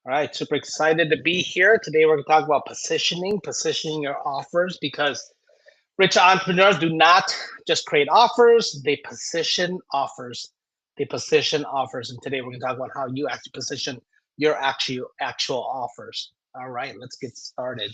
All right, super excited to be here. Today we're going to talk about positioning your offers because rich entrepreneurs do not just create offers, they position offers. They position offers. And today we're going to talk about how you actually position your actual offers. All right, let's get started.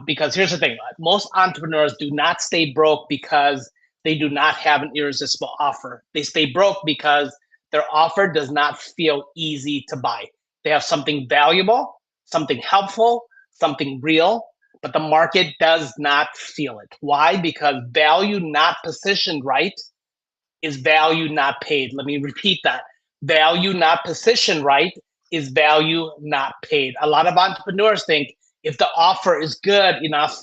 Because here's the thing, most entrepreneurs do not stay broke because they do not have an irresistible offer. They stay broke because their offer does not feel easy to buy. They have something valuable, something helpful, something real, but the market does not feel it. Why? Because value not positioned right is value not paid. Let me repeat that. Value not positioned right is value not paid. A lot of entrepreneurs think if the offer is good enough,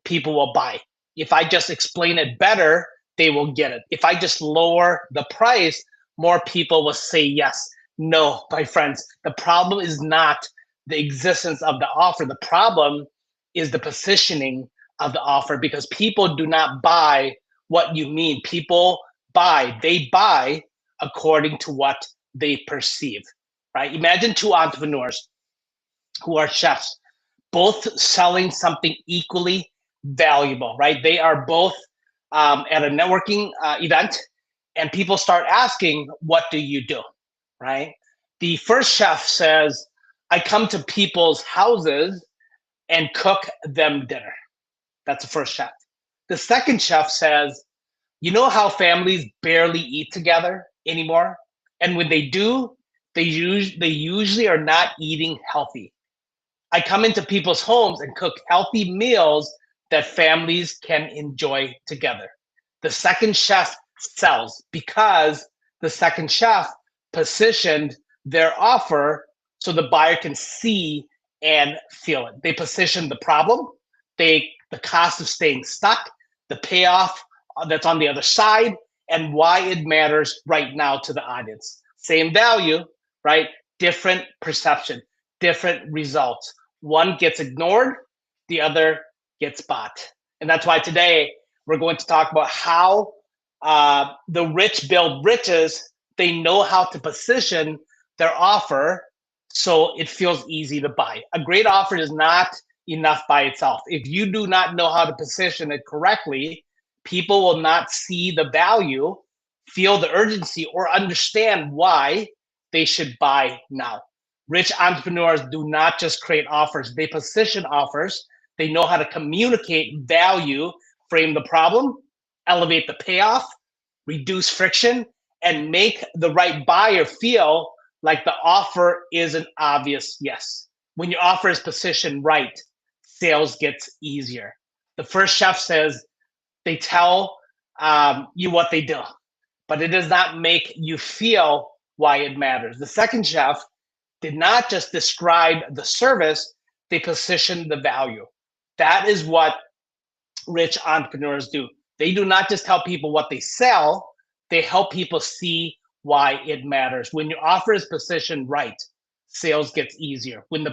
people will buy. If I just explain it better, they will get it. If I just lower the price, more people will say yes. No, my friends, the problem is not the existence of the offer. The problem is the positioning of the offer because people do not buy what you mean. They buy according to what they perceive, right? Imagine two entrepreneurs who are chefs, both selling something equally valuable, right? They are both at a networking event, and people start asking, "What do you do?" Right? The first chef says, "I come to people's houses and cook them dinner." That's the first chef. The second chef says, "You know how families barely eat together anymore? And when they do, they usually are not eating healthy. I come into people's homes and cook healthy meals that families can enjoy together." The second chef sells because the second chef positioned their offer so the buyer can see and feel it. They positioned the problem, the cost of staying stuck, the payoff that's on the other side, and why it matters right now to the audience. Same value, right? Different perception, different results. One gets ignored, the other gets bought. And that's why today we're going to talk about how the rich build riches. They know how to position their offer so it feels easy to buy. A great offer is not enough by itself. If you do not know how to position it correctly, people will not see the value, feel the urgency, or understand why they should buy now. Rich entrepreneurs do not just create offers, they position offers. They know how to communicate value, frame the problem, elevate the payoff, reduce friction, and make the right buyer feel like the offer is an obvious yes. When your offer is positioned right, sales gets easier. The first chef says they tell you what they do, but it does not make you feel why it matters. The second chef did not just describe the service, they positioned the value. That is what rich entrepreneurs do. They do not just tell people what they sell, they help people see why it matters. When your offer is positioned right, sales gets easier. When the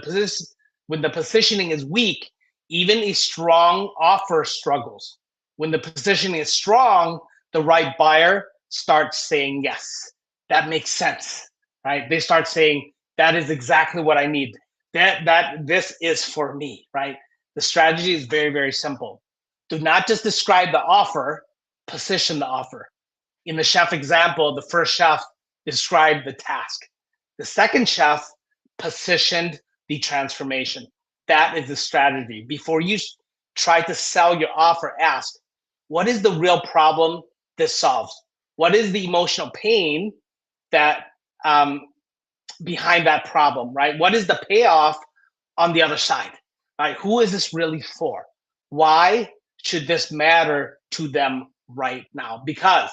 positioning is weak, even a strong offer struggles. When the positioning is strong, the right buyer starts saying yes. That makes sense, right? They start saying that is exactly what I need. That this is for me, right? The strategy is very, very simple. Do not just describe the offer, position the offer. In the chef example, the first chef described the task. The second chef positioned the transformation. That is the strategy. Before you try to sell your offer, ask, what is the real problem this solves? What is the emotional pain that um, behind that problem, right? What is the payoff on the other side, right? Who is this really for? Why should this matter to them right now? Because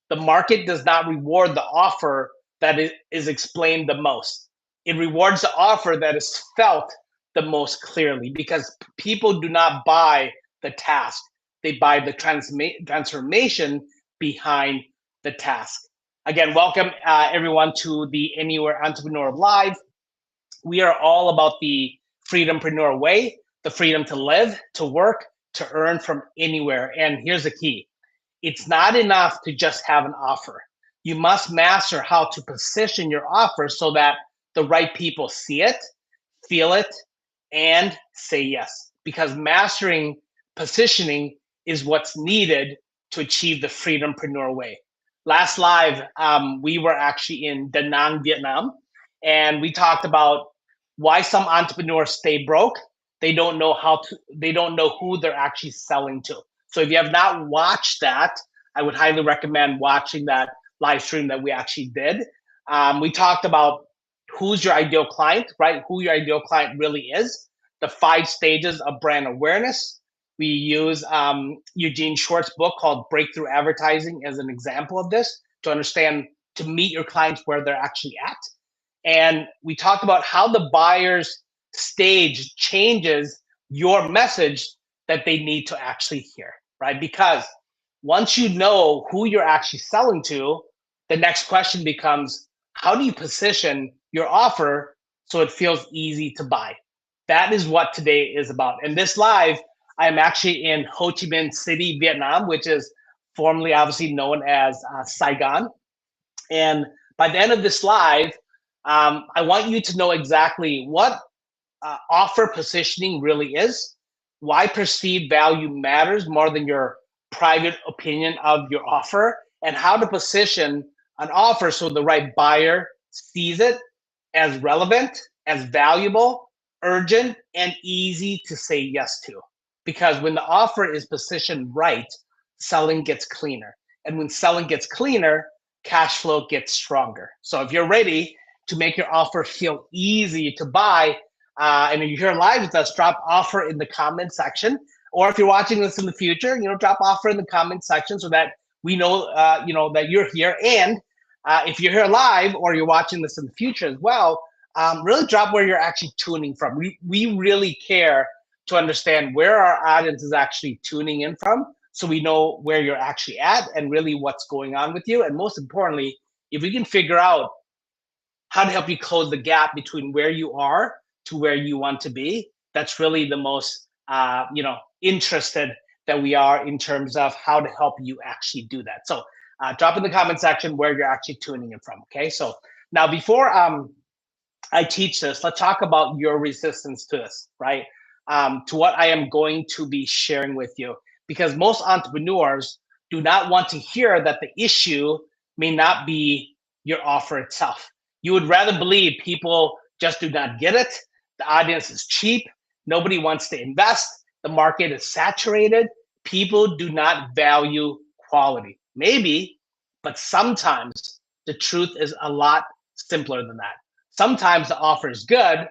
the market does not reward the offer that is explained the most. It rewards the offer that is felt the most clearly because people do not buy the task, they buy the transformation behind the task. Again, welcome everyone to the Anywhere Entrepreneur Live. We are all about the freedompreneur way, the freedom to live, to work, to earn from anywhere. And here's the key. It's not enough to just have an offer. You must master how to position your offer so that the right people see it, feel it, and say yes. Because mastering positioning is what's needed to achieve the freedompreneur way. Last live, we were actually in Da Nang, Vietnam, and we talked about why some entrepreneurs stay broke. They don't know who they're actually selling to. So if you have not watched that, I would highly recommend watching that live stream that we actually did. We talked about who's your ideal client, right? Who your ideal client really is, the 5 stages of brand awareness. We use Eugene Schwartz's book called Breakthrough Advertising as an example of this to understand, to meet your clients where they're actually at. And we talked about how the buyer's stage changes your message that they need to actually hear, right? Because once you know who you're actually selling to, the next question becomes, how do you position your offer so it feels easy to buy? That is what today is about. And this live, I'm actually in Ho Chi Minh City, Vietnam, which is formerly obviously known as Saigon. And by the end of this live, I want you to know exactly what offer positioning really is, why perceived value matters more than your private opinion of your offer, and how to position an offer so the right buyer sees it as relevant, as valuable, urgent, and easy to say yes to. Because when the offer is positioned right, selling gets cleaner. And when selling gets cleaner, cash flow gets stronger. So if you're ready to make your offer feel easy to buy, and if you're here live with us, drop offer in the comment section. Or if you're watching this in the future, drop offer in the comment section so that we know, that you're here. And if you're here live or you're watching this in the future as well, really drop where you're actually tuning from. We really care to understand where our audience is actually tuning in from, so we know where you're actually at and really what's going on with you. And most importantly, if we can figure out how to help you close the gap between where you are to where you want to be, that's really the most interested that we are in terms of how to help you actually do that. So drop in the comment section where you're actually tuning in from. Okay, so now before I teach this, let's talk about your resistance to this, right? To what I am going to be sharing with you, because most entrepreneurs do not want to hear that the issue may not be your offer itself. You would rather believe people just do not get it. The audience is cheap. Nobody wants to invest. The market is saturated. People do not value quality. Maybe, but sometimes the truth is a lot simpler than that. Sometimes the offer is good,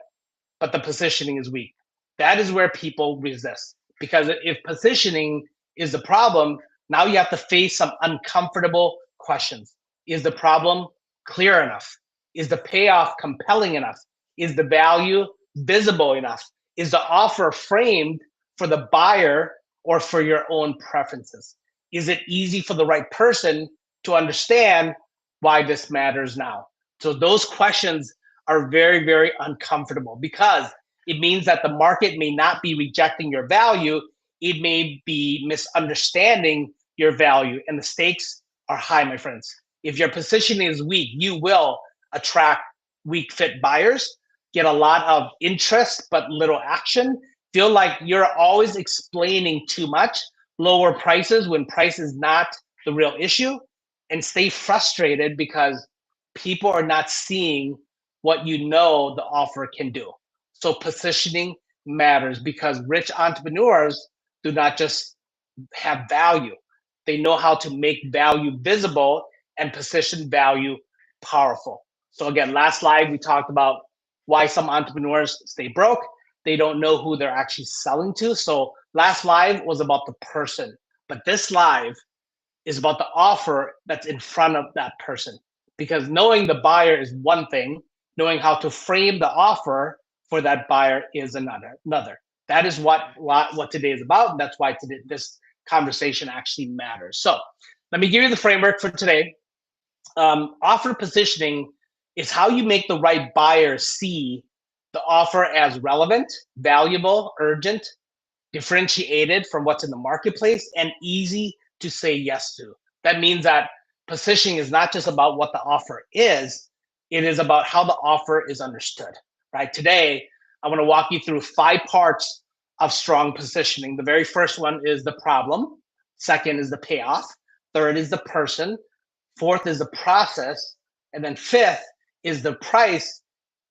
but the positioning is weak. That is where people resist. Because if positioning is the problem, now you have to face some uncomfortable questions. Is the problem clear enough? Is the payoff compelling enough? Is the value visible enough? Is the offer framed for the buyer or for your own preferences? Is it easy for the right person to understand why this matters now? So those questions are very, very uncomfortable, because it means that the market may not be rejecting your value. It may be misunderstanding your value, and the stakes are high, my friends. If your positioning is weak, you will attract weak fit buyers, get a lot of interest, but little action, feel like you're always explaining too much, lower prices when price is not the real issue, and stay frustrated because people are not seeing what the offer can do. So positioning matters, because rich entrepreneurs do not just have value. They know how to make value visible and position value powerful. So again, last live, we talked about why some entrepreneurs stay broke. They don't know who they're actually selling to. So last live was about the person, but this live is about the offer that's in front of that person. Because knowing the buyer is one thing, knowing how to frame the offer for that buyer is another. That is what today is about. And that's why today, this conversation actually matters. So let me give you the framework for today. Offer positioning is how you make the right buyer see the offer as relevant, valuable, urgent, differentiated from what's in the marketplace, and easy to say yes to. That means that positioning is not just about what the offer is, It is about how the offer is understood, right? Today, I want to walk you through 5 parts of strong positioning. The very first one is the problem. Second is the payoff. Third is the person. Fourth is the process. And then fifth is the price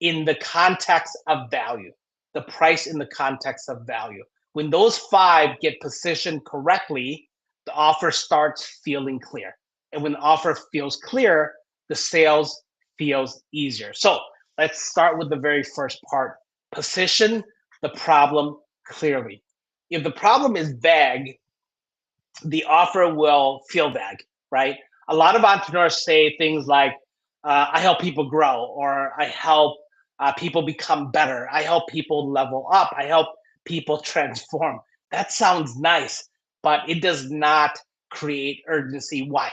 in the context of value. The price in the context of value. When those 5 get positioned correctly, the offer starts feeling clear. And when the offer feels clear, the sales feels easier. So let's start with the very first part. Position the problem clearly. If the problem is vague, the offer will feel vague, right? A lot of entrepreneurs say things like, I help people grow, or I help people become better. I help people level up. I help people transform. That sounds nice, but it does not create urgency. Why?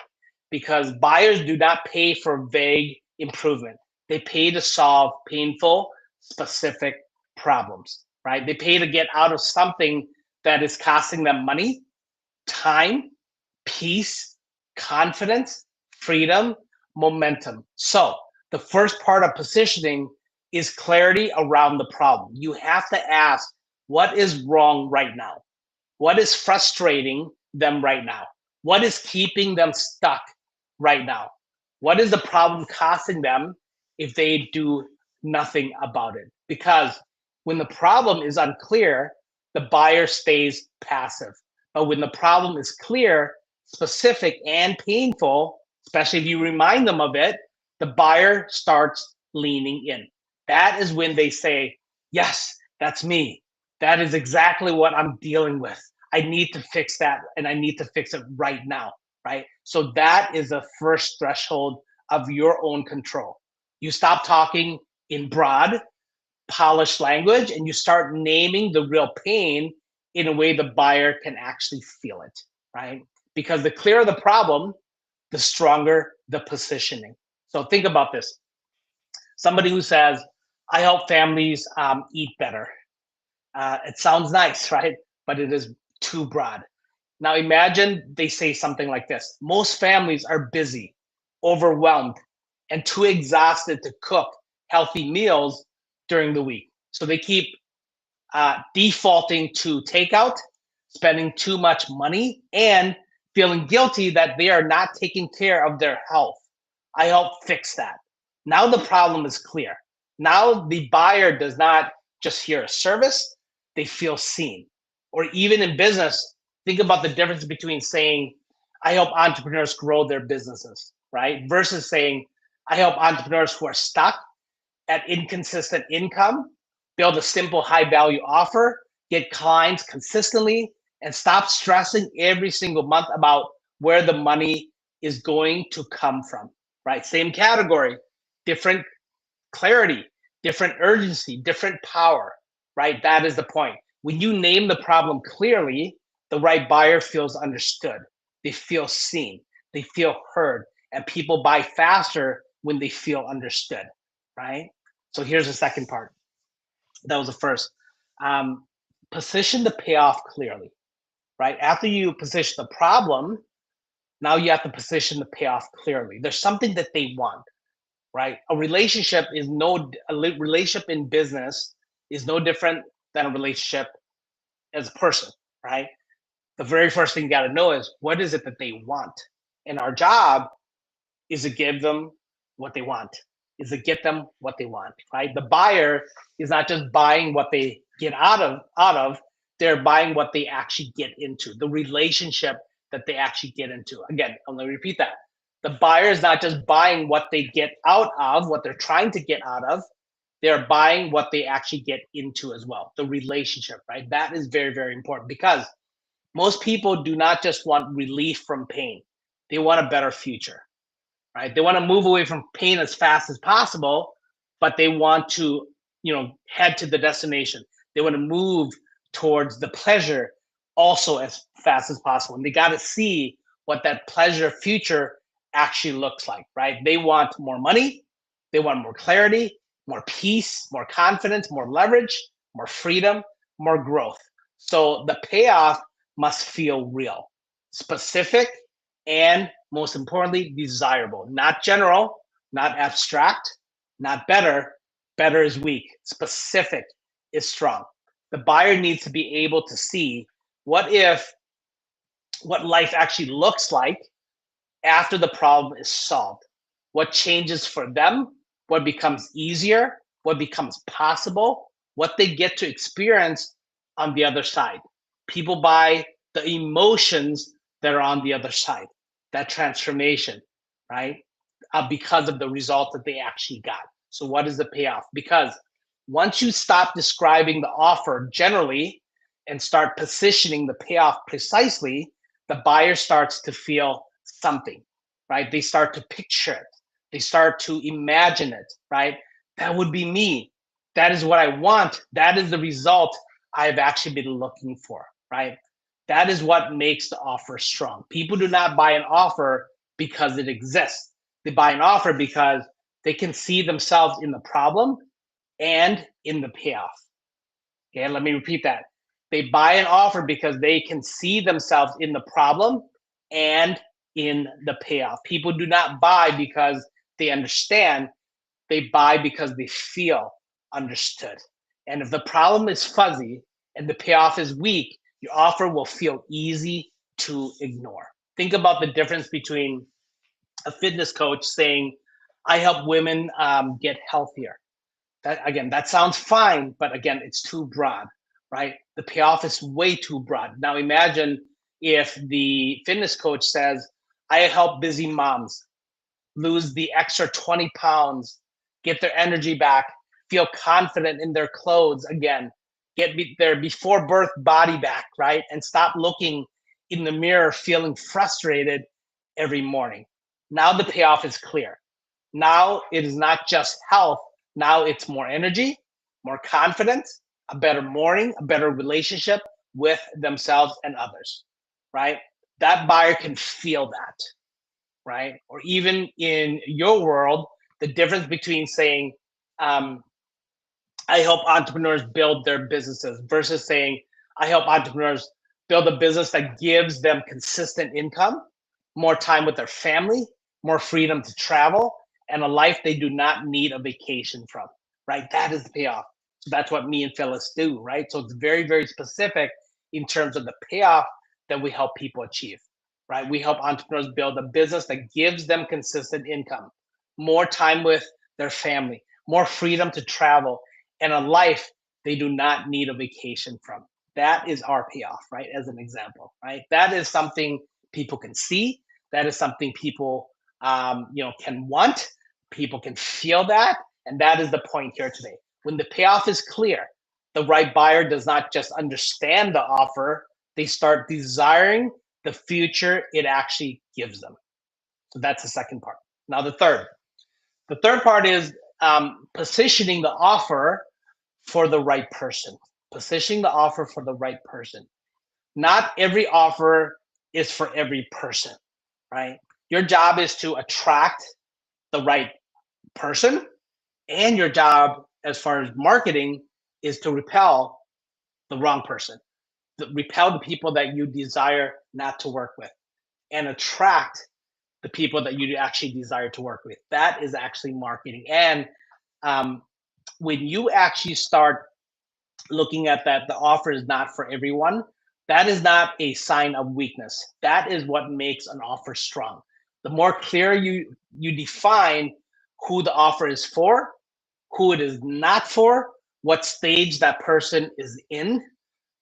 Because buyers do not pay for vague improvement. They pay to solve painful, specific problems, right? They pay to get out of something that is costing them money, time, peace, confidence, freedom, momentum. So, the first part of positioning is clarity around the problem. You have to ask, what is wrong right now? What is frustrating them right now? What is keeping them stuck right now? What is the problem costing them if they do nothing about it? Because when the problem is unclear, the buyer stays passive. But when the problem is clear, specific, and painful, especially if you remind them of it, the buyer starts leaning in. That is when they say, yes, that's me. That is exactly what I'm dealing with. I need to fix that, and I need to fix it right now, right? So that is the first threshold of your own control. You stop talking in broad, polished language, and you start naming the real pain in a way the buyer can actually feel it, right? Because the clearer the problem, the stronger the positioning. So think about this. Somebody who says, I help families eat better. It sounds nice, right? But it is too broad. Now imagine they say something like this. Most families are busy, overwhelmed, and too exhausted to cook healthy meals during the week. So they keep defaulting to takeout, spending too much money, and feeling guilty that they are not taking care of their health. I help fix that. Now the problem is clear. Now the buyer does not just hear a service, they feel seen. Or even in business, think about the difference between saying, I help entrepreneurs grow their businesses, right? Versus saying, I help entrepreneurs who are stuck at inconsistent income, build a simple high value offer, get clients consistently, and stop stressing every single month about where the money is going to come from, right? Same category, different clarity, different urgency, different power, right? That is the point. When you name the problem clearly, the right buyer feels understood. They feel seen, they feel heard, and people buy faster when they feel understood, right? So here's the second part. That was the first. Um, Position the payoff clearly, right? After you position the problem, now you have to position the payoff clearly. There's something that they want, right? A relationship is no a relationship in business is no different than a relationship as a person, right? The very first thing you got to know is what is it that they want, and our job is to give them what they want, is to get them what they want, right? The buyer is not just buying what they get out of, they're buying what they actually get into, the relationship that they actually get into. Again, I'm going to repeat that. The buyer is not just buying what they get out of, what they're trying to get out of, they're buying what they actually get into as well, the relationship, right? That is very, very important because most people do not just want relief from pain, they want a better future, right? They want to move away from pain as fast as possible, but they want to, head to the destination. They want to move towards the pleasure also as fast as possible. And they got to see what that pleasure future actually looks like, right? They want more money, they want more clarity, more peace, more confidence, more leverage, more freedom, more growth. So the payoff must feel real, specific, and most importantly, desirable, not general, not abstract, not better. Better is weak. Specific is strong. The buyer needs to be able to see what if what life actually looks like after the problem is solved. What changes for them, what becomes easier, what becomes possible, what they get to experience on the other side. People buy the emotions that are on the other side, that transformation, right? Because of the result that they actually got. So, what is the payoff? Because once you stop describing the offer generally and start positioning the payoff precisely, the buyer starts to feel something, right? They start to picture it, they start to imagine it, right? That would be me. That is what I want. That is the result I've actually been looking for, right? That is what makes the offer strong. People do not buy an offer because it exists. They buy an offer because they can see themselves in the problem and in the payoff. Okay, let me repeat that. They buy an offer because they can see themselves in the problem and in the payoff. People do not buy because they understand, they buy because they feel understood. And if the problem is fuzzy and the payoff is weak, your offer will feel easy to ignore. Think about the difference between a fitness coach saying, I help women get healthier. That again, that sounds fine, but again, it's too broad, right? The payoff is way too broad. Now imagine if the fitness coach says, I help busy moms lose the extra 20 pounds, get their energy back, feel confident in their clothes again, get their before birth body back, right? And stop looking in the mirror feeling frustrated every morning. Now the payoff is clear. Now it is not just health, now it's more energy, more confidence, a better morning, a better relationship with themselves and others, right? That buyer can feel that, right? Or even in your world, the difference between saying, um, I help entrepreneurs build their businesses versus saying, I help entrepreneurs build a business that gives them consistent income, more time with their family, more freedom to travel, and a life they do not need a vacation from, right? That is the payoff. So that's what me and Phyllis do, right? So it's very, very specific in terms of the payoff that we help people achieve, right? We help entrepreneurs build a business that gives them consistent income, more time with their family, more freedom to travel, and a life they do not need a vacation from. That is our payoff, right? As an example, right? That is something people can see. That is something people, can want. People can feel that, and that is the point here today. When the payoff is clear, the right buyer does not just understand the offer; they start desiring the future it actually gives them. So that's the second part. Now the third part is positioning the offer for the right person. Positioning the offer for the right person. Not every offer is for every person, right? Your job is to attract the right person, and your job, as far as marketing, is to repel the wrong person, repel the people that you desire not to work with, and attract the people that you actually desire to work with. That is actually marketing. And um, when you actually start looking at that the offer is not for everyone, that is not a sign of weakness. That is what makes an offer strong. The more clear you define who the offer is for, who it is not for, what stage that person is in,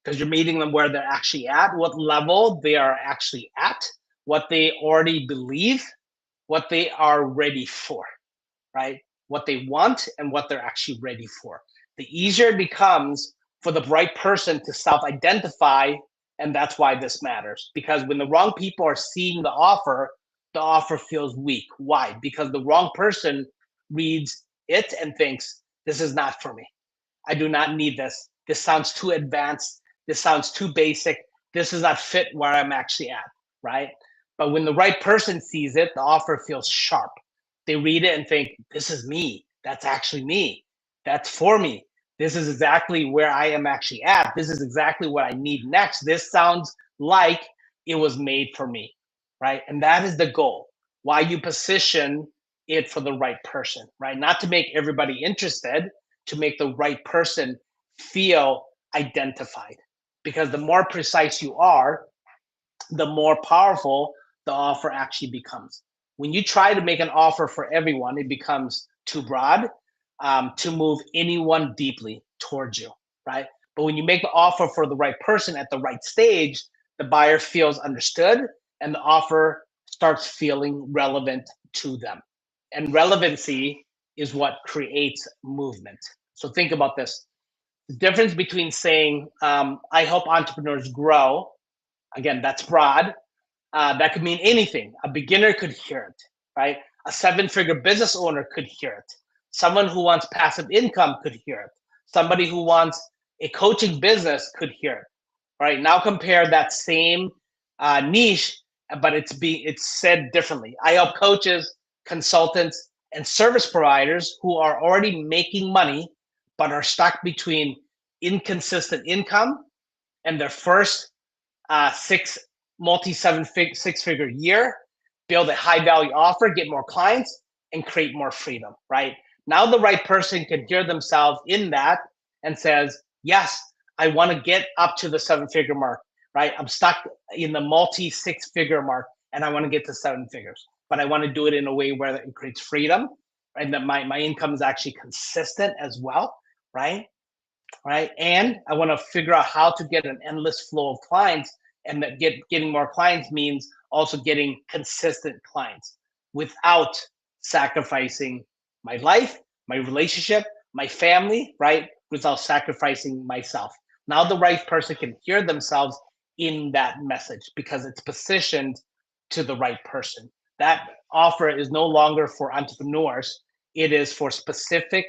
because you're meeting them where they're actually at, what level they are actually at, what they already believe, what they are ready for, right? What they want and what they're actually ready for. The easier it becomes for the right person to self identify. And that's why this matters. Because when the wrong people are seeing the offer feels weak. Why? Because the wrong person reads it and thinks, this is not for me. I do not need this. This sounds too advanced. This sounds too basic. This does not fit where I'm actually at, right? But when the right person sees it, the offer feels sharp. They read it and think, this is me. That's actually me. That's for me. This is exactly where I am actually at. This is exactly what I need next. This sounds like it was made for me, right? And that is the goal. Why you position it for the right person, right? Not to make everybody interested, to make the right person feel identified. Because the more precise you are, the more powerful the offer actually becomes. When you try to make an offer for everyone, it becomes too broad to move anyone deeply towards you, right? But when you make the offer for the right person at the right stage, the buyer feels understood and the offer starts feeling relevant to them. And relevancy is what creates movement. So think about this. The difference between saying, I help entrepreneurs grow, again, that's broad. That could mean anything. A beginner could hear it, right? A seven-figure business owner could hear it. Someone who wants passive income could hear it. Somebody who wants a coaching business could hear it. Right now, compare that same niche, but it's said differently. I help coaches, consultants, and service providers who are already making money but are stuck between inconsistent income and their first six multi six figure year, build a high value offer, get more clients, and create more freedom. Right now, the right person can hear themselves in that and says, "Yes, I want to get up to the 7 figure mark. Right, I'm stuck in the multi 6 figure mark, and I want to get to 7 figures, but I want to do it in a way where it creates freedom, and that my income is actually consistent as well. Right." Right? And I want to figure out how to get an endless flow of clients, and that getting more clients means also getting consistent clients without sacrificing my life, my relationship, my family, right? Without sacrificing myself. Now the right person can hear themselves in that message because it's positioned to the right person. That offer is no longer for entrepreneurs, it is for specific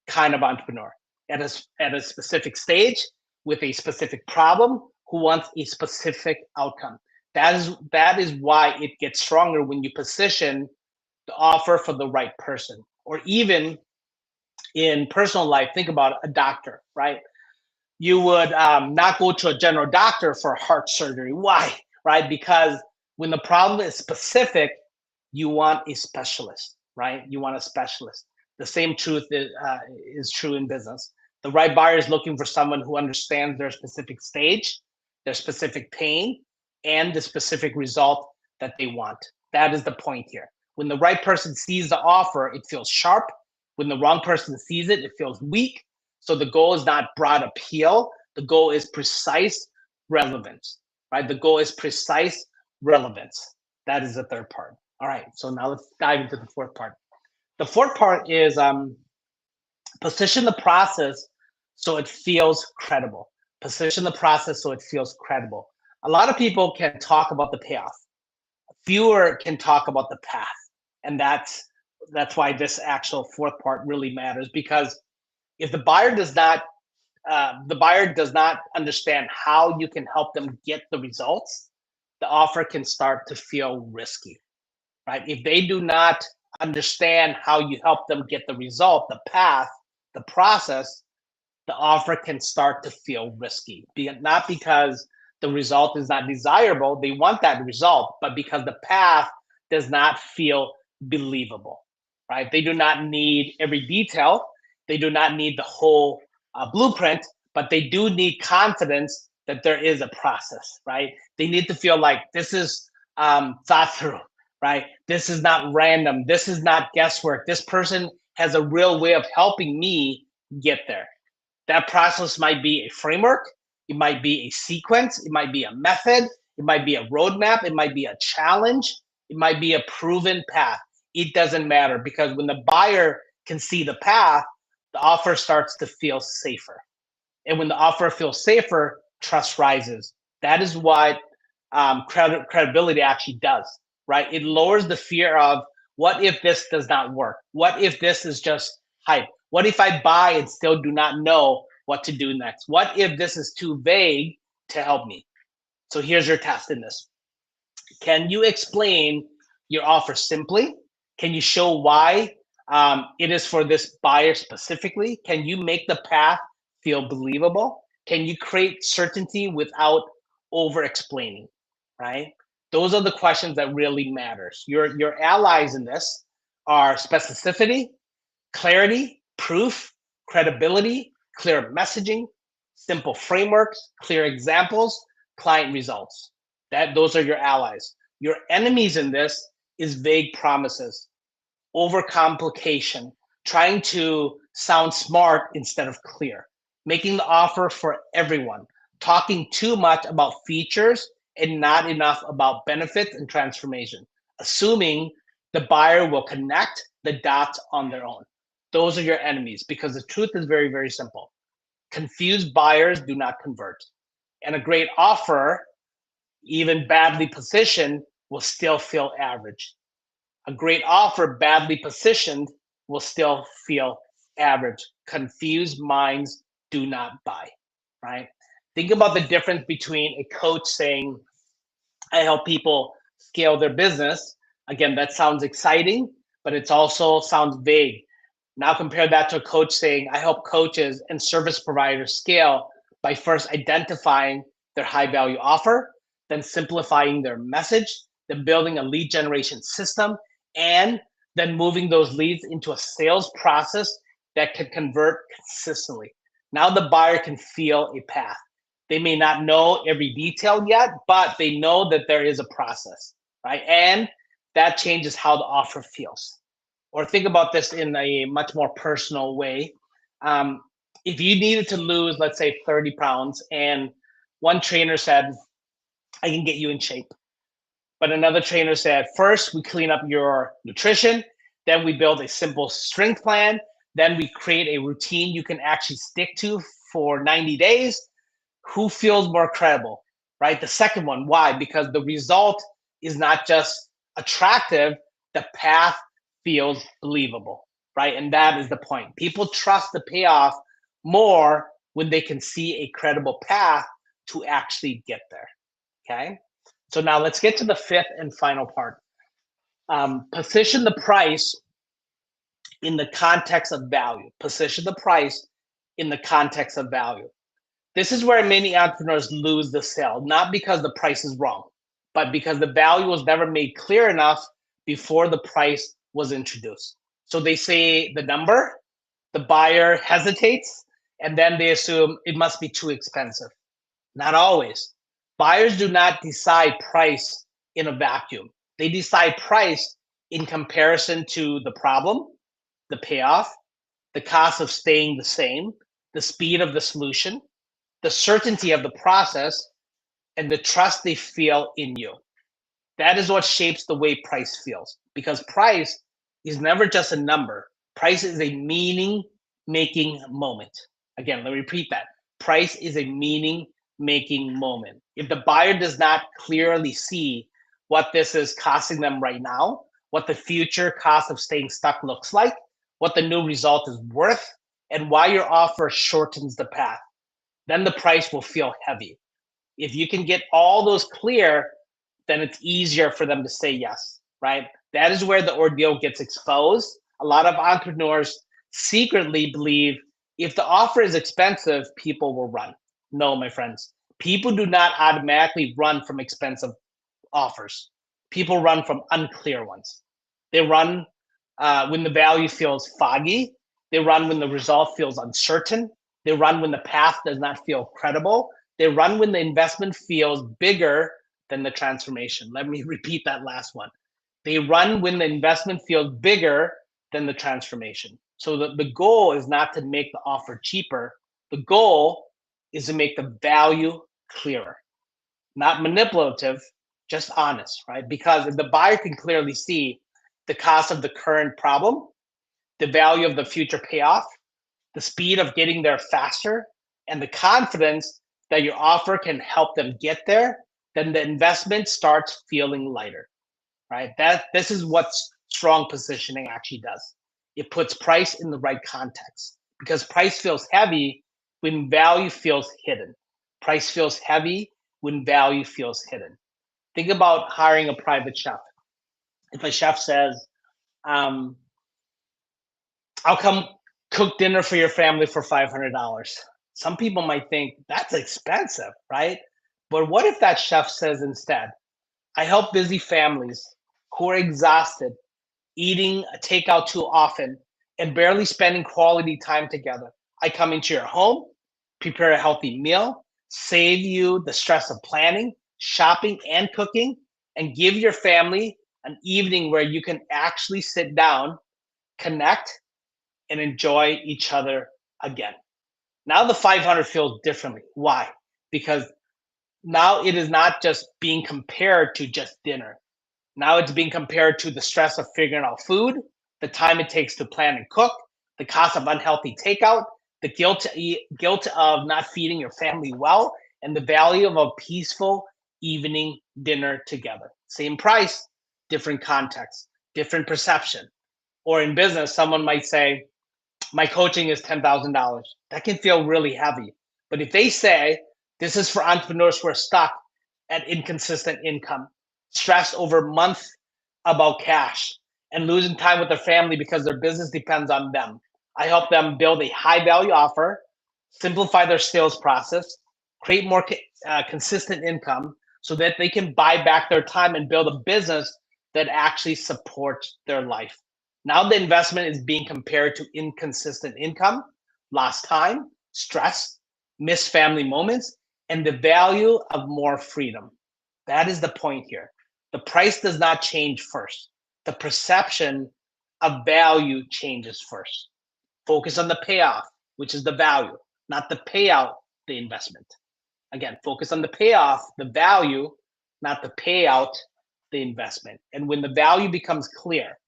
kind of entrepreneur at a specific stage with a specific problem who wants a specific outcome. That is why it gets stronger when you position the offer for the right person. Or even in personal life, think about a doctor, right? You would not go to a general doctor for heart surgery. Why? Right? Because when the problem is specific, you want a specialist, right? You want a specialist. The same truth is true in business. The right buyer is looking for someone who understands their specific stage, their specific pain, and the specific result that they want. That is the point here. When the right person sees the offer, it feels sharp. When the wrong person sees it, it feels weak. So the goal is not broad appeal. The goal is precise relevance, right? The goal is precise relevance. That is the third part. All right, so now let's dive into the fourth part. The fourth part is position the process so it feels credible. Position the process so it feels credible. A lot of people can talk about the payoff. Fewer can talk about the path, and that's why this actual fourth part really matters. Because if the buyer does not understand how you can help them get the results, the offer can start to feel risky, right? If they do not understand how you help them get the result, the path, the process, the offer can start to feel risky. Not because the result is not desirable, they want that result, but because the path does not feel believable, right? They do not need every detail, they do not need the whole blueprint, but they do need confidence that there is a process, right? They need to feel like this is thought through, right? This is not random. This is not guesswork. This person has a real way of helping me get there. That process might be a framework, it might be a sequence, it might be a method, it might be a roadmap, it might be a challenge, it might be a proven path. It doesn't matter because when the buyer can see the path, the offer starts to feel safer. And when the offer feels safer, trust rises. That is what credibility actually does, right? It lowers the fear of what if this does not work? What if this is just hype? What if I buy and still do not know what to do next? What if this is too vague to help me? So here's your test in this. Can you explain your offer simply? Can you show why it is for this buyer specifically? Can you make the path feel believable? Can you create certainty without over explaining? Right? Those are the questions that really matters. Your allies in this are specificity, clarity, proof, credibility, clear messaging, simple frameworks, clear examples, client results. Those are your allies. Your enemies in this is vague promises, overcomplication, trying to sound smart instead of clear, making the offer for everyone, talking too much about features and not enough about benefits and transformation, assuming the buyer will connect the dots on their own. Those are your enemies because the truth is very, very simple. Confused buyers do not convert. And a great offer, even badly positioned, will still feel average. A great offer, badly positioned, will still feel average. Confused minds do not buy, right? Think about the difference between a coach saying, I help people scale their business. Again, that sounds exciting, but it also sounds vague. Now compare that to a coach saying, I help coaches and service providers scale by first identifying their high value offer, then simplifying their message, then building a lead generation system, and then moving those leads into a sales process that can convert consistently. Now the buyer can feel a path. They may not know every detail yet, but they know that there is a process, right? And that changes how the offer feels. Or think about this in a much more personal way. Um, if you needed to lose, let's say, 30 pounds, and one trainer said, I can get you in shape. But another trainer said, first, we clean up your nutrition, then we build a simple strength plan, then we create a routine you can actually stick to for 90 days. Who feels more credible, right? The second one. Why? Because the result is not just attractive, the path feels believable, right? And that is the point. People trust the payoff more when they can see a credible path to actually get there. Okay. So now let's get to the fifth and final part. Position the price in the context of value. Position the price in the context of value. This is where many entrepreneurs lose the sale, not because the price is wrong, but because the value was never made clear enough before the price was introduced. So they say the number, the buyer hesitates, and then they assume it must be too expensive. Not always. Buyers do not decide price in a vacuum. They decide price in comparison to the problem, the payoff, the cost of staying the same, the speed of the solution, the certainty of the process, and the trust they feel in you. That is what shapes the way price feels, because price is never just a number. Price is a meaning making moment. Again, let me repeat that. Price is a meaning making moment. If the buyer does not clearly see what this is costing them right now, what the future cost of staying stuck looks like, what the new result is worth, and why your offer shortens the path, then the price will feel heavy. If you can get all those clear, then it's easier for them to say yes, right? That is where the ordeal gets exposed. A lot of entrepreneurs secretly believe if the offer is expensive, people will run. No, my friends, people do not automatically run from expensive offers. People run from unclear ones. They run when the value feels foggy. They run when the result feels uncertain. They run when the path does not feel credible. They run when the investment feels bigger than the transformation. Let me repeat that last one. They run when the investment feels bigger than the transformation. So the goal is not to make the offer cheaper. The goal is to make the value clearer, not manipulative, just honest, right? Because if the buyer can clearly see the cost of the current problem, the value of the future payoff, the speed of getting there faster, and the confidence that your offer can help them get there, then the investment starts feeling lighter, right? This is what strong positioning actually does. It puts price in the right context because price feels heavy when value feels hidden. Price feels heavy when value feels hidden. Think about hiring a private chef. If a chef says, um, I'll come cook dinner for your family for $500. Some people might think that's expensive, right? But what if that chef says instead, I help busy families who are exhausted eating a takeout too often, and barely spending quality time together. I come into your home, prepare a healthy meal, save you the stress of planning, shopping, and cooking, and give your family an evening where you can actually sit down, connect, and enjoy each other again. Now the 500 feels differently. Why? Because now it is not just being compared to just dinner. Now it's being compared to the stress of figuring out food, the time it takes to plan and cook, the cost of unhealthy takeout, the guilt of not feeding your family well, and the value of a peaceful evening dinner together. Same price, different context, different perception. Or in business, someone might say, my coaching is $10,000. That can feel really heavy. But if they say, this is for entrepreneurs who are stuck at inconsistent income, stressed over months about cash, and losing time with their family because their business depends on them, I help them build a high value offer, simplify their sales process, create more consistent income so that they can buy back their time and build a business that actually supports their life. Now the investment is being compared to inconsistent income, lost time, stress, missed family moments, and the value of more freedom. That is the point here. The price does not change first. The perception of value changes first. Focus on the payoff, which is the value, not the payout, the investment. Again, focus on the payoff, the value, not the payout, the investment. And when the value becomes clear,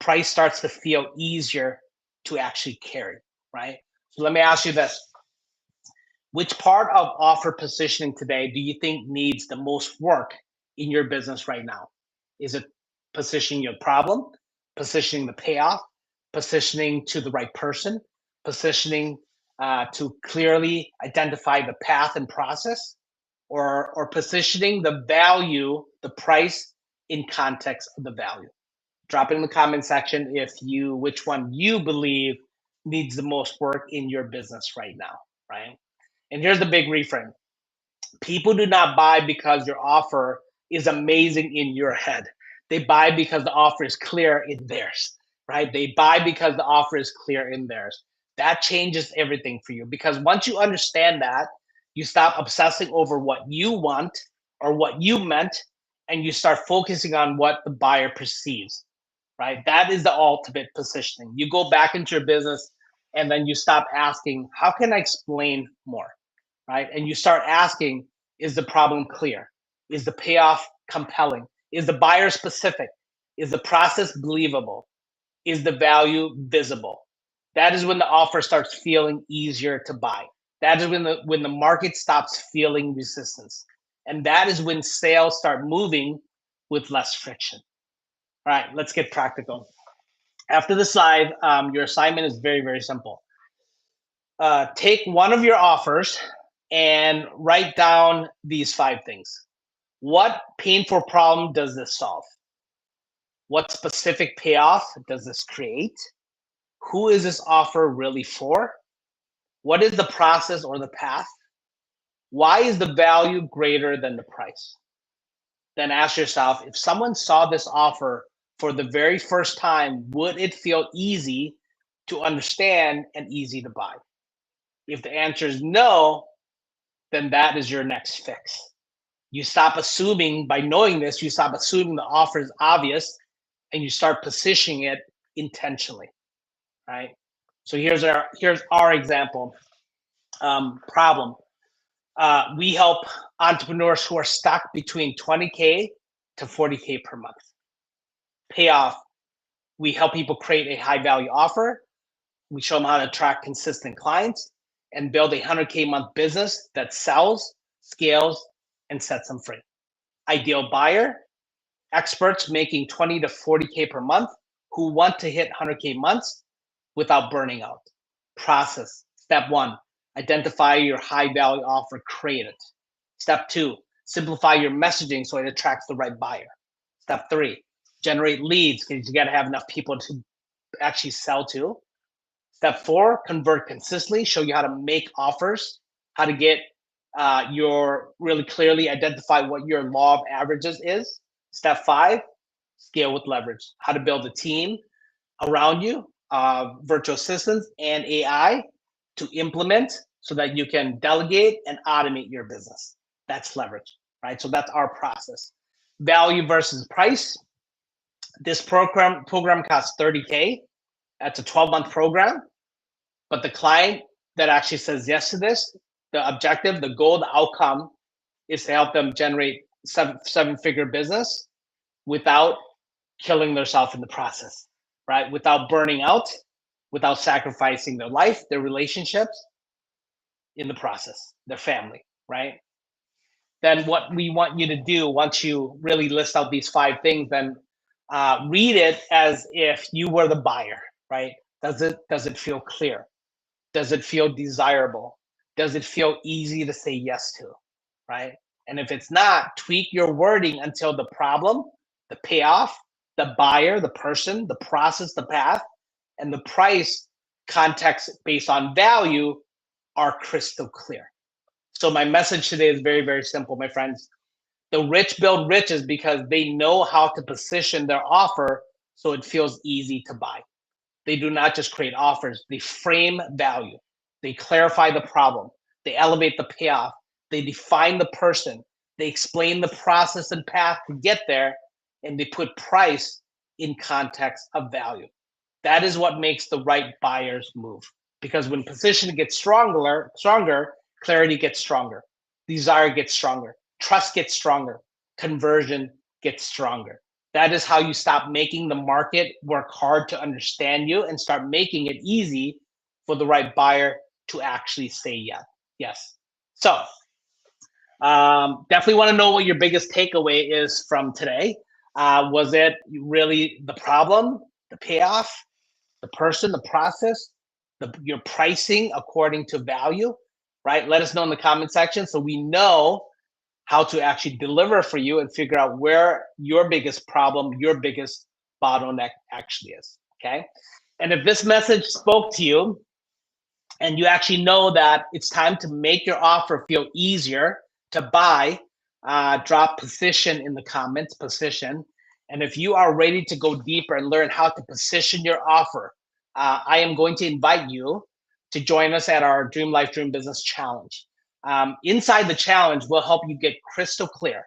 price starts to feel easier to actually carry, right? So let me ask you this. Which part of offer positioning today do you think needs the most work in your business right now? Is it positioning your problem, positioning the payoff, positioning to the right person, positioning to clearly identify the path and process, or positioning the value, the price in context of the value? Drop it in the comment section if you which one you believe needs the most work in your business right now, right? And here's the big reframe. People do not buy because your offer is amazing in your head. They buy because the offer is clear in theirs, right? They buy because the offer is clear in theirs. That changes everything for you because once you understand that, you stop obsessing over what you want or what you meant, and you start focusing on what the buyer perceives, right? That is the ultimate positioning. You go back into your business and then you stop asking, how can I explain more? Right? And you start asking, is the problem clear? Is the payoff compelling? Is the buyer specific? Is the process believable? Is the value visible? That is when the offer starts feeling easier to buy. That is when the market stops feeling resistance. And that is when sales start moving with less friction. All right, let's get practical. After this live, your assignment is very, very simple. Take one of your offers and write down these 5 things. What painful problem does this solve? What specific payoff does this create? Who is this offer really for? What is the process or the path? Why is the value greater than the price? Then ask yourself, if someone saw this offer for the very first time, would it feel easy to understand and easy to buy? If the answer is no, then that is your next fix. You stop assuming, by knowing this, you stop assuming the offer is obvious and you start positioning it intentionally, right? So here's our example problem. We help entrepreneurs who are stuck between 20K to 40K per month. Payoff, we help people create a high value offer. We show them how to attract consistent clients and build a 100K month business that sells, scales, and sets them free. Ideal buyer, experts making 20 to 40K per month who want to hit 100K months without burning out. Process. Step 1, identify your high value offer, create it. Step 2, simplify your messaging so it attracts the right buyer. Step 3, generate leads because you got to have enough people to actually sell to. Step 4, convert consistently, show you how to make offers, how to get your really clearly identify what your law of averages is. Step 5, scale with leverage, how to build a team around you, virtual assistants and AI to implement so that you can delegate and automate your business. That's leverage, right? So that's our process. Value versus price. This program costs 30K. That's a 12-month program. But the client that actually says yes to this, the objective, the goal, the outcome is to help them generate seven-figure business without killing themselves in the process, right? Without burning out, without sacrificing their life, their relationships in the process, their family, right? Then what we want you to do once you really list out these 5 things, then read it as if you were the buyer, right? Does it feel clear? Does it feel desirable? Does it feel easy to say yes to, right? And if it's not, tweak your wording until the problem, the payoff, the buyer, the person, the process, the path, and the price context based on value are crystal clear. So my message today is very, very simple, my friends. The rich build riches because they know how to position their offer so it feels easy to buy. They do not just create offers, they frame value. They clarify the problem. They elevate the payoff. They define the person. They explain the process and path to get there, and they put price in context of value. That is what makes the right buyers move. Because when position gets stronger, clarity gets stronger, desire gets stronger, trust gets stronger, conversion gets stronger. That is how you stop making the market work hard to understand you and start making it easy for the right buyer to actually say yes. Yes. So definitely want to know what your biggest takeaway is from today. Was it really the problem, the payoff, the person, the process, your pricing according to value, right? Let us know in the comment section so we know how to actually deliver for you and figure out where your biggest problem, your biggest bottleneck actually is, okay? And if this message spoke to you and you actually know that it's time to make your offer feel easier to buy, drop position in the comments, position. And if you are ready to go deeper and learn how to position your offer, I am going to invite you to join us at our Dream Life, Dream Business Challenge. Inside the challenge, we'll help you get crystal clear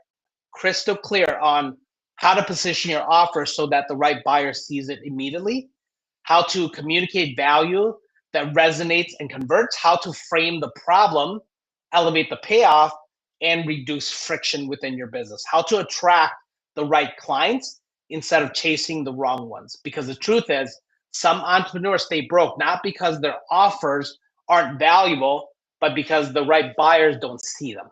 on how to position your offer so that the right buyer sees it immediately, how to communicate value that resonates and converts, how to frame the problem, elevate the payoff, and reduce friction within your business, how to attract the right clients instead of chasing the wrong ones. Because the truth is, some entrepreneurs stay broke, not because their offers aren't valuable, but because the right buyers don't see them,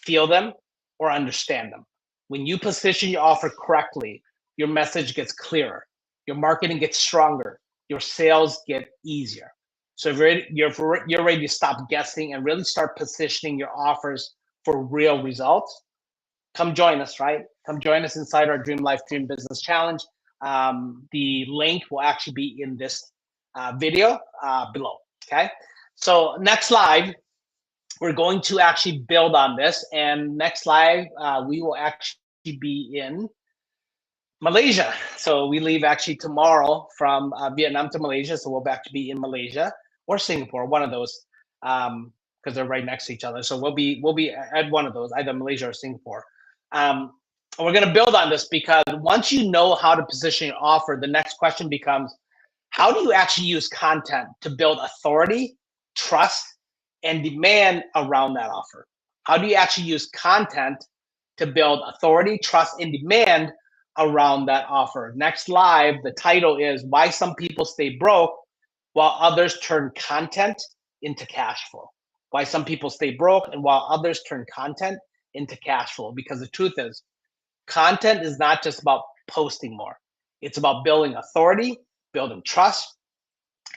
feel them, or understand them. When you position your offer correctly, your message gets clearer, your marketing gets stronger, your sales get easier. So if you're ready to stop guessing and really start positioning your offers for real results, come join us, right? Come join us inside our Dream Life, Dream Business Challenge. The link will actually be in this video below, okay? So next live, we're going to actually build on this. And next live, we will actually be in Malaysia. So we leave actually tomorrow from Vietnam to Malaysia. So we'll actually be in Malaysia or Singapore, one of those, because they're right next to each other. So we'll be at one of those, either Malaysia or Singapore. We're going to build on this because once you know how to position your offer, the next question becomes, how do you actually use content to build authority, trust, and demand around that offer? How do you actually use content to build authority, trust, and demand around that offer? Next live, the title is Why Some People Stay Broke While Others Turn Content into Cash Flow. Why some people stay broke and while others turn content into cash flow. Because the truth is, content is not just about posting more. It's about building authority, building trust,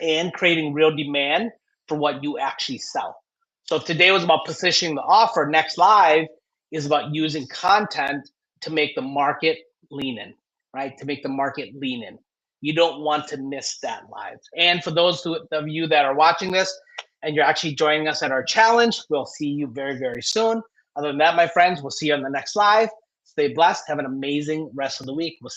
and creating real demand for what you actually sell. So today was about positioning the offer. Next live is about using content to make the market lean in, right? To make the market lean in. You don't want to miss that live. And for those of you that are watching this and you're actually joining us at our challenge, we'll see you very, very soon. Other than that, my friends, we'll see you on the next live. Stay blessed. Have an amazing rest of the week. We'll